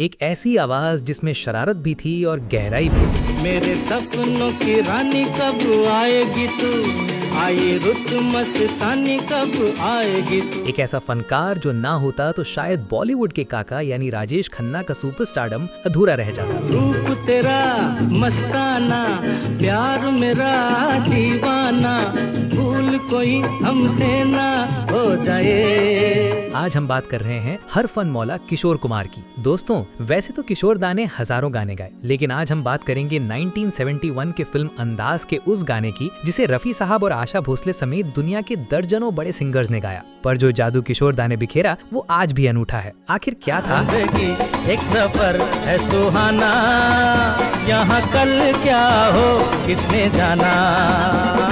एक ऐसी आवाज जिसमें शरारत भी थी और गहराई भी। मेरे सपनों की रानी कब आएगी तू, आई रुत मस्तानी कब आएगी तू। एक ऐसा फनकार जो ना होता तो शायद बॉलीवुड के काका यानी राजेश खन्ना का सुपरस्टारडम अधूरा रह जाता। रूप तेरा मस्ताना, प्यार मेरा दीवाना, भूल कोई हमसे ना हो जाए। आज हम बात कर रहे हैं हर फन मौला किशोर कुमार की। दोस्तों, वैसे तो किशोर दा ने हजारों गाने गाए, लेकिन आज हम बात करेंगे 1971 के फिल्म अंदाज के उस गाने की जिसे रफी साहब और आशा भोसले समेत दुनिया के दर्जनों बड़े सिंगर्स ने गाया। पर जो जादू किशोर दा ने बिखेरा वो आज भी अनूठा है। आखिर क्या था? एक सफर है सुहाना, यहाँ कल क्या हो किसने जाना।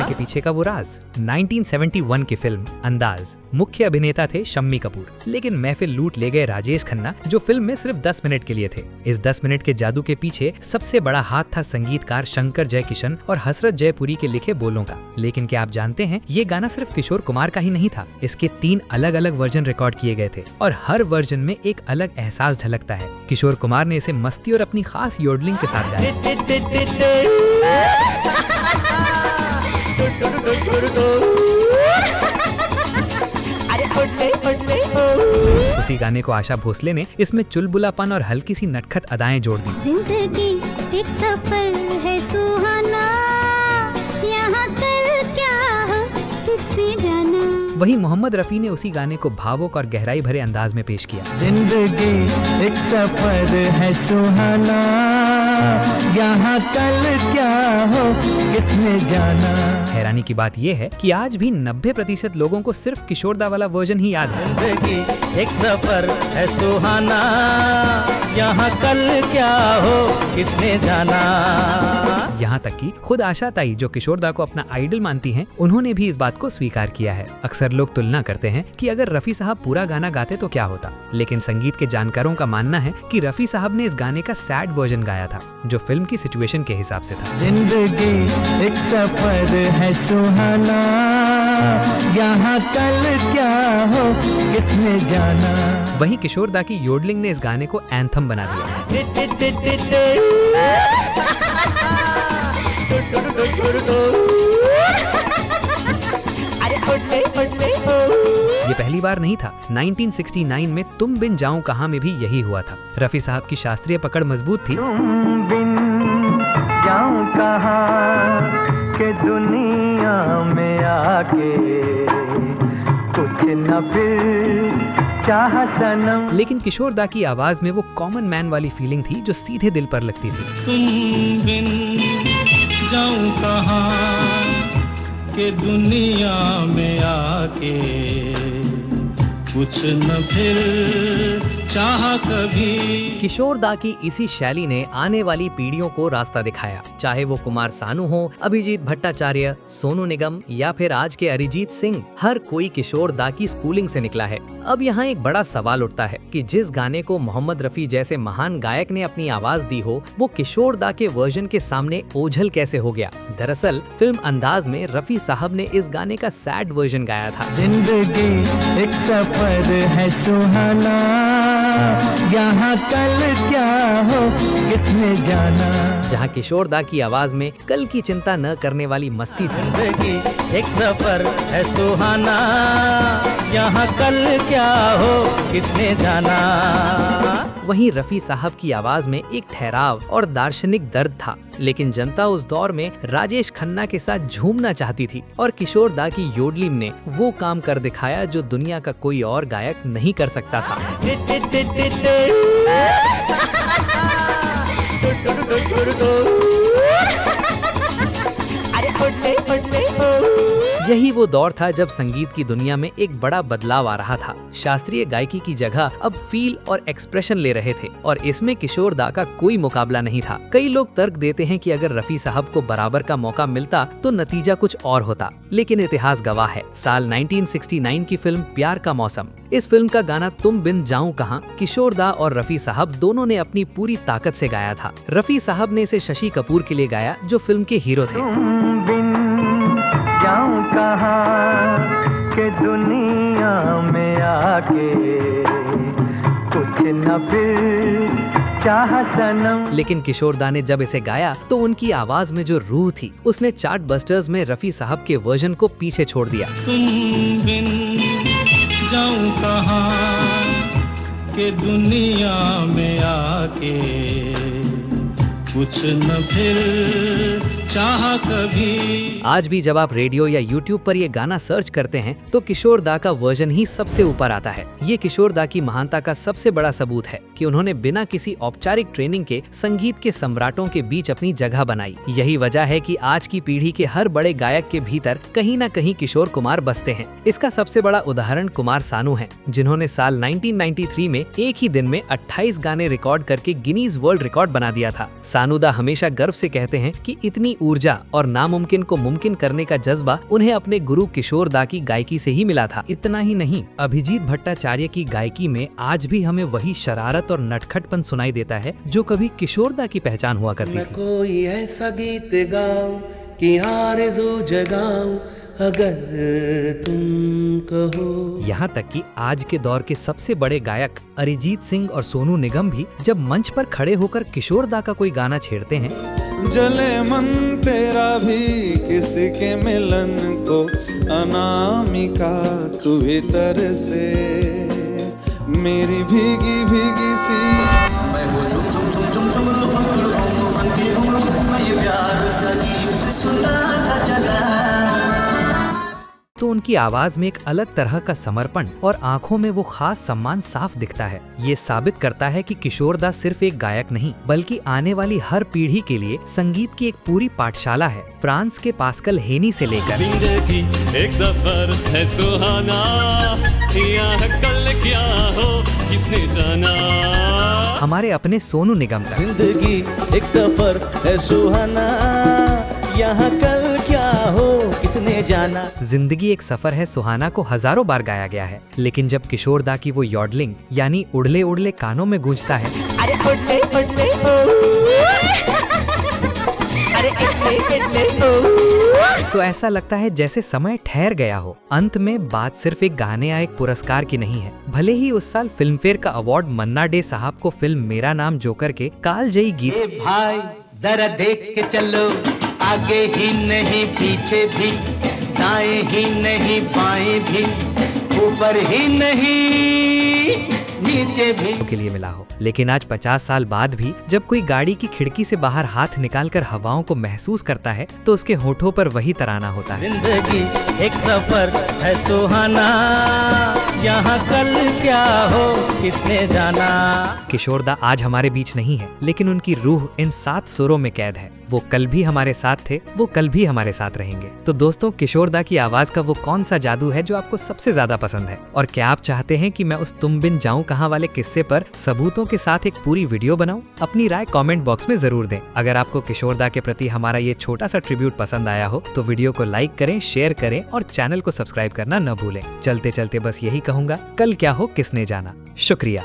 के पीछे का वो राज। 1971 की फिल्म अंदाज, मुख्य अभिनेता थे शम्मी कपूर, लेकिन महफिल लूट ले गए राजेश खन्ना, जो फिल्म में सिर्फ 10 मिनट के लिए थे। इस 10 मिनट के जादू के पीछे सबसे बड़ा हाथ था संगीतकार शंकर जयकिशन और हसरत जयपुरी के लिखे बोलों का। लेकिन क्या आप जानते हैं, ये गाना सिर्फ किशोर कुमार का ही नहीं था। इसके 3 अलग अलग वर्जन रिकॉर्ड किए गए थे और हर वर्जन में एक अलग एहसास झलकता है। किशोर कुमार ने इसे मस्ती और अपनी खास योडलिंग के साथ गाया। उसी गाने को आशा भोसले ने इसमें चुलबुलापन और हल्की सी नटखट अदाएं जोड़ दी। जिंदगी एक सफर है सुहाना, यहाँ कल क्या हो किसने जाना। वही मोहम्मद रफी ने उसी गाने को भावुक और गहराई भरे अंदाज में पेश किया। जिंदगी एक सफर है सुहाना, यहाँ कल क्या हो किसने जाना। हैरानी की बात यह है कि आज भी 90% लोगों को सिर्फ किशोर दा वाला वर्जन ही याद है। जिंदगी एक सफर है सुहाना, यहाँ कल क्या हो किसने जाना। यहाँ तक कि खुद आशा ताई, जो किशोर दा को अपना आइडल मानती हैं, उन्होंने भी इस बात को स्वीकार किया है। अक्सर लोग तुलना करते हैं कि अगर रफी साहब पूरा गाना गाते तो क्या होता, लेकिन संगीत के जानकारों का मानना है कि रफी साहब ने इस गाने का सैड वर्जन गाया था, जो फिल्म की सिचुएशन के हिसाब से था। जिंदगी एक सफर है सुहाना, यहाँ कल क्या हो किसने जाना। वहीं किशोर दा की योडलिंग ने इस गाने को एंथम बना दिया। ये पहली बार नहीं था। 1969 में तुम बिन जाऊं कहां में भी यही हुआ था। रफी साहब की शास्त्रीय पकड़ मजबूत थी। तुम बिन जाऊं कहां के दुनिया में आके, कुछ न फिर चाह सनम। लेकिन किशोर दा की आवाज में वो कॉमन मैन वाली फीलिंग थी जो सीधे दिल पर लगती थी। तुम बिन जाऊं कहां के दुनिया में आके, कुछ न फिर चाह कभी। किशोर दा की इसी शैली ने आने वाली पीढ़ियों को रास्ता दिखाया, चाहे वो कुमार सानू हो, अभिजीत भट्टाचार्य, सोनू निगम या फिर आज के अरिजीत सिंह। हर कोई किशोर दा की स्कूलिंग से निकला है। अब यहाँ एक बड़ा सवाल उठता है कि जिस गाने को मोहम्मद रफी जैसे महान गायक ने अपनी आवाज दी हो, वो किशोर दा के वर्जन के सामने ओझल कैसे हो गया। दरअसल फिल्म अंदाज में रफी साहब ने इस गाने का सैड वर्जन गाया था। जिंदगी एक सफर है सुहाना, यहाँ कल क्या हो किसने जाना। जहाँ किशोर दा की आवाज में कल की चिंता न करने वाली मस्ती थी। जिंदगी एक सफर है सुहाना, यहाँ कल क्या हो किसने जाना। वहीं रफी साहब की आवाज में एक ठहराव और दार्शनिक दर्द था, लेकिन जनता उस दौर में राजेश खन्ना के साथ झूमना चाहती थी और किशोर दा की योडलिंग ने वो काम कर दिखाया जो दुनिया का कोई और गायक नहीं कर सकता था। यही वो दौर था जब संगीत की दुनिया में एक बड़ा बदलाव आ रहा था। शास्त्रीय गायकी की जगह अब फील और एक्सप्रेशन ले रहे थे और इसमें किशोर दा का कोई मुकाबला नहीं था। कई लोग तर्क देते हैं कि अगर रफी साहब को बराबर का मौका मिलता तो नतीजा कुछ और होता, लेकिन इतिहास गवाह है। साल 1969 की फिल्म प्यार का मौसम, इस फिल्म का गाना तुम बिन जाऊं कहां किशोर दा और रफी साहब दोनों ने अपनी पूरी ताकत से गाया था। रफी साहब ने इसे शशि कपूर के लिए गाया, जो फिल्म के हीरो थे। जाऊं कहां के दुनिया में आके, कुछ न फिर चाहा सनम। लेकिन किशोर दा ने जब इसे गाया तो उनकी आवाज में जो रूह थी उसने चार्ट बस्टर्स में रफी साहब के वर्जन को पीछे छोड़ दिया। तुम बिन जाऊं कहाँ के दुनिया में आके, कुछ न फिर चाहा कभी। आज भी जब आप रेडियो या यूट्यूब पर ये गाना सर्च करते हैं तो किशोर दा का वर्जन ही सबसे ऊपर आता है। ये किशोर दा की महानता का सबसे बड़ा सबूत है कि उन्होंने बिना किसी औपचारिक ट्रेनिंग के संगीत के सम्राटों के बीच अपनी जगह बनाई। यही वजह है कि आज की पीढ़ी के हर बड़े गायक के भीतर कहीं न कहीं किशोर कुमार बसते हैं। इसका सबसे बड़ा उदाहरण कुमार सानू है, जिन्होंने साल 1993 में एक ही दिन में 28 गाने रिकॉर्ड करके गिनीज वर्ल्ड रिकॉर्ड बना दिया था। सानू दा हमेशा गर्व से कहते हैं कि इतनी ऊर्जा और नामुमकिन को मुमकिन करने का जज्बा उन्हें अपने गुरु किशोर दा की गायकी से ही मिला था। इतना ही नहीं, अभिजीत भट्टाचार्य की गायकी में आज भी हमें वही शरारत और नटखटपन सुनाई देता है जो कभी किशोर दा की पहचान हुआ करती मैं थी। कोई ऐसा गीत गाऊं कि आरज़ू जगाऊं अगर तुम कहो। यहाँ तक कि आज के दौर के सबसे बड़े गायक अरिजीत सिंह और सोनू निगम भी जब मंच पर खड़े होकर किशोर दा का कोई गाना छेड़ते हैं, जले मन तेरा भी किसी के मिलन को, अनामिका तू भीतर से मेरी भीगी भीगी सी, मैं वो झुम झुम झुम झुम झुम मन की मैं ये प्यार का गीत सुनाता चला। तो उनकी आवाज में एक अलग तरह का समर्पण और आंखों में वो खास सम्मान साफ दिखता है। ये साबित करता है कि किशोर दा सिर्फ एक गायक नहीं बल्कि आने वाली हर पीढ़ी के लिए संगीत की एक पूरी पाठशाला है। फ्रांस के पास्कल हेनी से लेकर जिंदगी एक सफर है सुहाना, यहाँ कल क्या हो किसने जाना, हमारे अपने सोनू निगम तक। जिंदगी एक सफर है सुहाना, यहाँ कल क्या हो किसने जाना। जिंदगी एक सफर है सुहाना को हजारों बार गाया गया है, लेकिन जब किशोर दा की वो यॉडलिंग यानी उड़ले उड़ले कानों में गूंजता है, अरे उड़ले उड़ले अरे इड़ले इड़ले तो ऐसा लगता है जैसे समय ठहर गया हो। अंत में बात सिर्फ एक गाने या एक पुरस्कार की नहीं है। भले ही उस साल फिल्म फेयर का अवार्ड मन्ना डे साहब को फिल्म मेरा नाम जोकर के कालजयी गीत ए भाई जरा देख के चलो, आगे ही नहीं पीछे भी, दाएं ही नहीं बाएं भी, ऊपर ही नहीं नीचे भी के लिए मिला हो। लेकिन आज 50 साल बाद भी जब कोई गाड़ी की खिड़की से बाहर हाथ निकालकर हवाओं को महसूस करता है तो उसके होठों पर वही तराना होता है। जिंदगी एक सफर है सुहाना, यहाँ कल क्या हो किसने जाना। किशोर दा आज हमारे बीच नहीं है, लेकिन उनकी रूह इन 7 सुरों में कैद है। वो कल भी हमारे साथ थे, वो कल भी हमारे साथ रहेंगे। तो दोस्तों, किशोर दा की आवाज का वो कौन सा जादू है जो आपको सबसे ज्यादा पसंद है? और क्या आप चाहते हैं कि मैं उस तुम बिन जाऊं कहां वाले किस्से पर सबूतों के साथ एक पूरी वीडियो बनाऊं? अपनी राय कमेंट बॉक्स में जरूर दें। अगर आपको किशोर दा के प्रति हमारा ये छोटा सा ट्रिब्यूट पसंद आया हो तो वीडियो को लाइक करें, शेयर करें और चैनल को सब्सक्राइब करना न भूलें। चलते चलते बस यही कहूंगा, कल क्या हो किसने जाना। शुक्रिया।